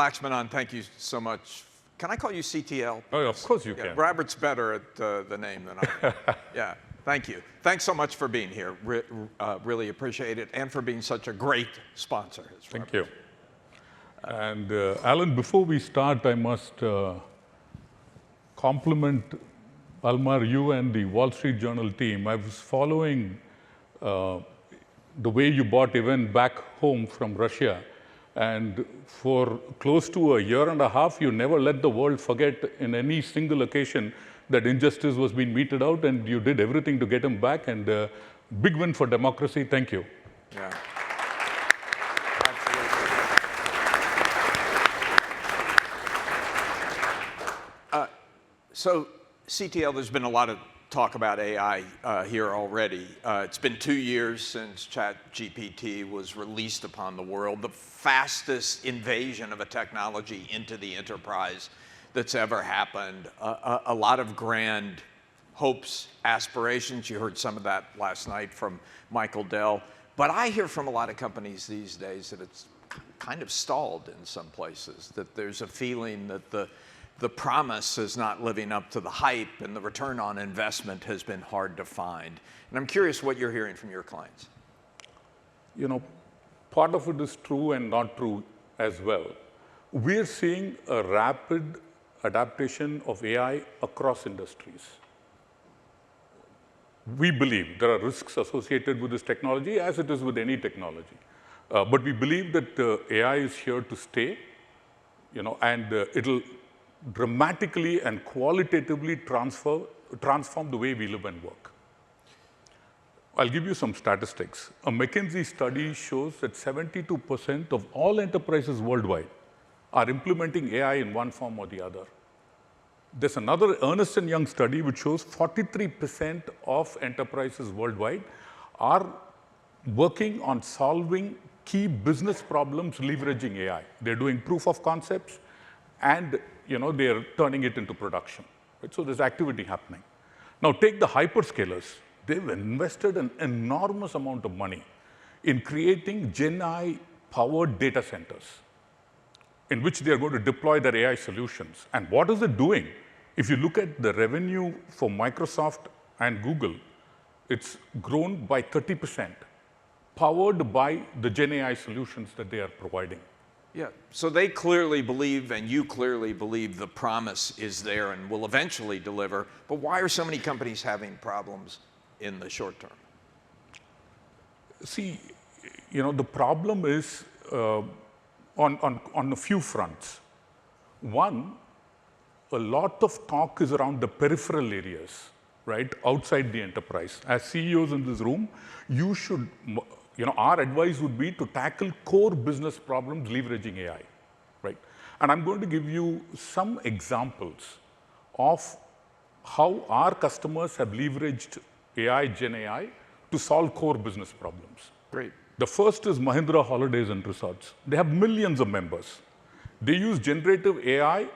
Lakshmanan, thank you so much. Can I call you CTL? Oh, of course you can. Robert's better at the name than I am. Yeah, thank you. Thanks so much for being here. Really appreciate it, and for being such a great sponsor. Thank you. And Alan, before we start, I must compliment Almar, you and the Wall Street Journal team. I was following the way you bought event back home from Russia. And for close to a year and a half, you never let the world forget in any single occasion that injustice was being meted out, and you did everything to get them back. And big win for democracy. Thank you. Yeah. Absolutely. So CTL, there's been a lot of talk about AI here already. It's been 2 years since ChatGPT was released upon the world, the fastest invasion of a technology into the enterprise that's ever happened. A lot of grand hopes, aspirations. You heard some of that last night from Michael Dell. But I hear from a lot of companies these days that it's kind of stalled in some places, that there's a feeling that the promise is not living up to the hype, and the return on investment has been hard to find. And I'm curious what you're hearing from your clients. You know, part of it is true and not true as well. We're seeing a rapid adaptation of AI across industries. We believe there are risks associated with this technology, as it is with any technology. But we believe that AI is here to stay, and it'll dramatically and qualitatively transform the way we live and work. I'll give you some statistics. A McKinsey study shows that 72% of all enterprises worldwide are implementing AI in one form or the other. There's another Ernst & Young study which shows 43% of enterprises worldwide are working on solving key business problems leveraging AI. They're doing proof of concepts, and they're turning it into production. Right? So there's activity happening. Now take the hyperscalers. They've invested an enormous amount of money in creating Gen AI-powered data centers in which they're going to deploy their AI solutions. And what is it doing? If you look at the revenue for Microsoft and Google, it's grown by 30%, powered by the Gen AI solutions that they are providing. Yeah, so they clearly believe, and you clearly believe, the promise is there and will eventually deliver. But why are so many companies having problems in the short term? See, the problem is on a few fronts. One, a lot of talk is around the peripheral areas, right, outside the enterprise. As CEOs in this room, you should, our advice would be to tackle core business problems leveraging AI, right? And I'm going to give you some examples of how our customers have leveraged AI, Gen AI, to solve core business problems. Great. The first is Mahindra Holidays and Resorts. They have millions of members. They use generative AI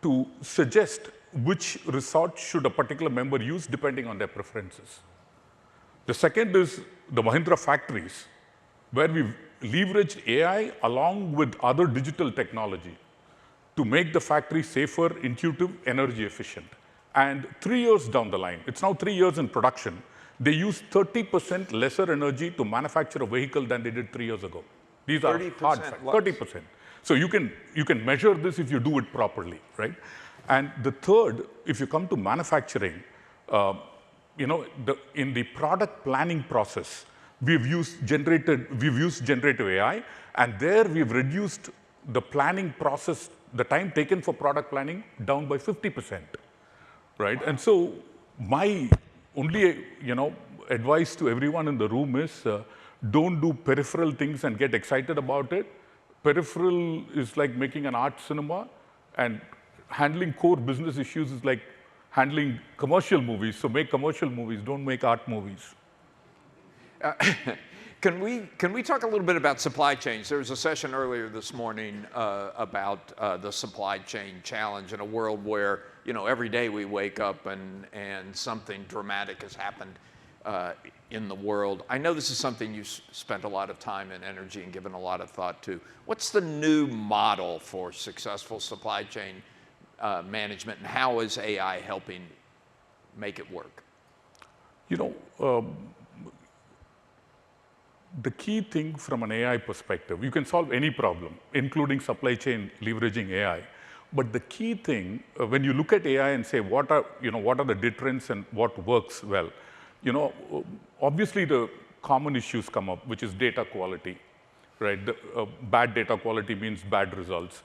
to suggest which resort should a particular member use depending on their preferences. The second is the Mahindra factories, where we've leveraged AI along with other digital technology to make the factory safer, intuitive, energy efficient. And 3 years down the line, it's now 3 years in production, they use 30% lesser energy to manufacture a vehicle than they did 3 years ago. These are hard facts, 30%. So you can measure this if you do it properly, right? And the third, if you come to manufacturing, in the product planning process, we've used generative AI, and there we've reduced the planning process, the time taken for product planning, down by 50%, right? And so my only advice to everyone in the room is don't do peripheral things and get excited about it. Peripheral is like making an art cinema, and handling core business issues is like handling commercial movies. So make commercial movies, don't make art movies. Can we talk a little bit about supply chains? There was a session earlier this morning about the supply chain challenge in a world where every day we wake up and something dramatic has happened in the world. I know this is something you spent a lot of time and energy and given a lot of thought to. What's the new model for successful supply chain management, and how is AI helping make it work? The key thing from an AI perspective, you can solve any problem, including supply chain leveraging AI. But the key thing, when you look at AI and say, what are the deterrents and what works well, obviously the common issues come up, which is data quality, right? Bad data quality means bad results.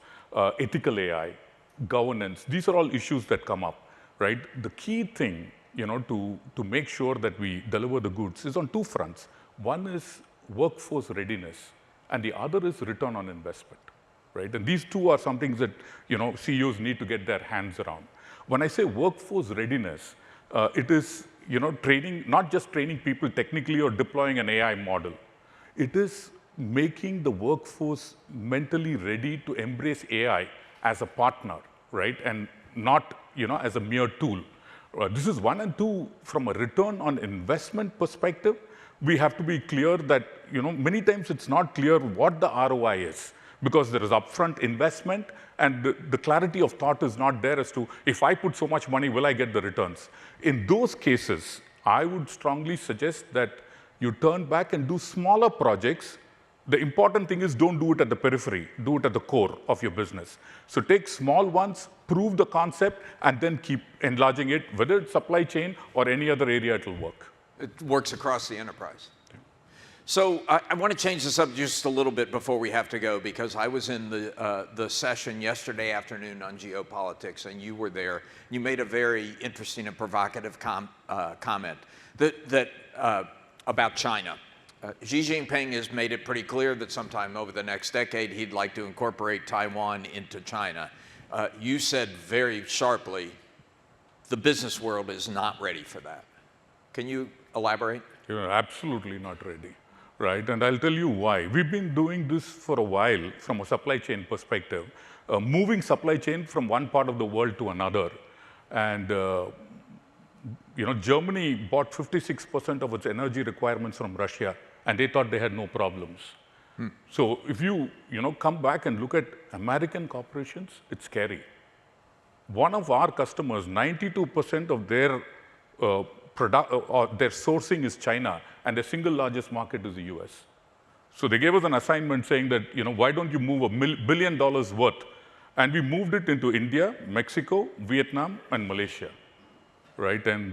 Ethical AI, governance, these are all issues that come up, right? The key thing, to make sure that we deliver the goods is on two fronts. One is workforce readiness, and the other is return on investment, right? And these two are some things that CEOs need to get their hands around. When I say workforce readiness, it is training, not just training people technically or deploying an AI model. It is making the workforce mentally ready to embrace AI as a partner, right? And not as a mere tool. This is one, and two, from a return on investment perspective, we have to be clear that many times it's not clear what the ROI is, because there is upfront investment and the clarity of thought is not there as to, if I put so much money, will I get the returns? In those cases, I would strongly suggest that you turn back and do smaller projects. The important thing is, don't do it at the periphery, do it at the core of your business. So take small ones, prove the concept, and then keep enlarging it, whether it's supply chain or any other area, it will work. It works across the enterprise. So I want to change the subject just a little bit before we have to go, because I was in the session yesterday afternoon on geopolitics, and you were there. You made a very interesting and provocative comment about China. Xi Jinping has made it pretty clear that sometime over the next decade he'd like to incorporate Taiwan into China. You said very sharply, the business world is not ready for that. Can you elaborate? You're absolutely not ready, right? And I'll tell you why. We've been doing this for a while from a supply chain perspective, moving supply chain from one part of the world to another. And Germany bought 56% of its energy requirements from Russia, and they thought they had no problems. So if you come back and look at American corporations, it's scary. One of our customers, 92% of their their sourcing is China, and their single largest market is the US. So they gave us an assignment saying that, why don't you move $1 billion worth? And we moved it into India, Mexico, Vietnam, and Malaysia, right? And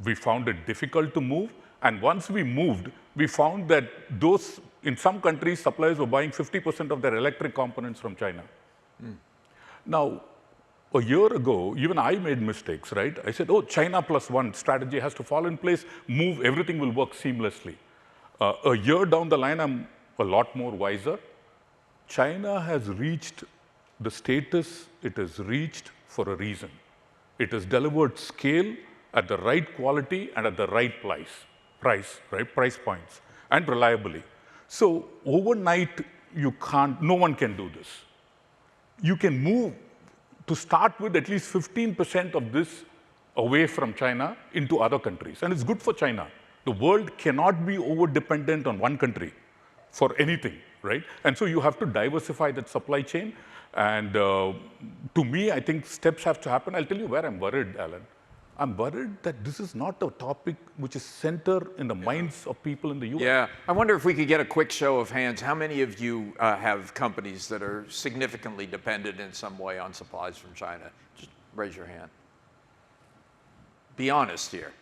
we found it difficult to move. And once we moved, we found that in some countries, suppliers were buying 50% of their electric components from China. Now, a year ago, even I made mistakes, right? I said, China plus one strategy has to fall in place, move, everything will work seamlessly. A year down the line, I'm a lot more wiser. China has reached the status it has reached for a reason. It has delivered scale at the right quality and at the right price points, and reliably. So overnight, no one can do this. You can move, to start with, at least 15% of this away from China into other countries. And it's good for China. The world cannot be over-dependent on one country for anything, right? And so you have to diversify that supply chain. And to me, I think steps have to happen. I'll tell you where I'm worried, Alan. I'm worried that this is not a topic which is center in the minds of people in the US. Yeah, I wonder if we could get a quick show of hands. How many of you have companies that are significantly dependent in some way on supplies from China? Just raise your hand. Be honest here.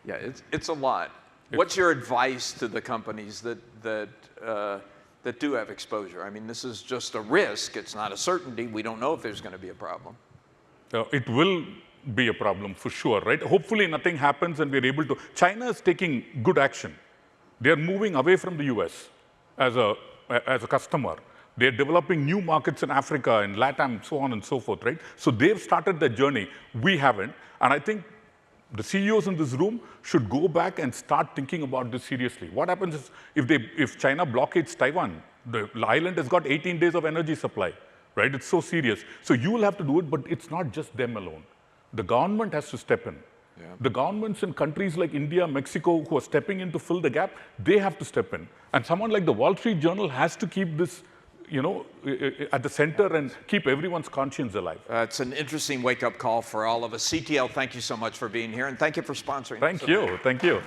Yeah, it's a lot. What's your advice to the companies that do have exposure? I mean, this is just a risk. It's not a certainty. We don't know if there's going to be a problem. It will be a problem for sure, right? Hopefully nothing happens and we're able to. China is taking good action. They're moving away from the US as a customer. They're developing new markets in Africa and LATAM, so on and so forth, right? So they've started their journey. We haven't. And I think the CEOs in this room should go back and start thinking about this seriously. What happens is if China blockades Taiwan, the island has got 18 days of energy supply, right? It's so serious. So you will have to do it, but it's not just them alone. The government has to step in. The governments in countries like India, Mexico, who are stepping in to fill the gap, they have to step in. And someone like the Wall Street Journal has to keep this, at the center and keep everyone's conscience alive. It's an interesting wake-up call for all of us. CTL, thank you so much for being here, and thank you for sponsoring. Thank you.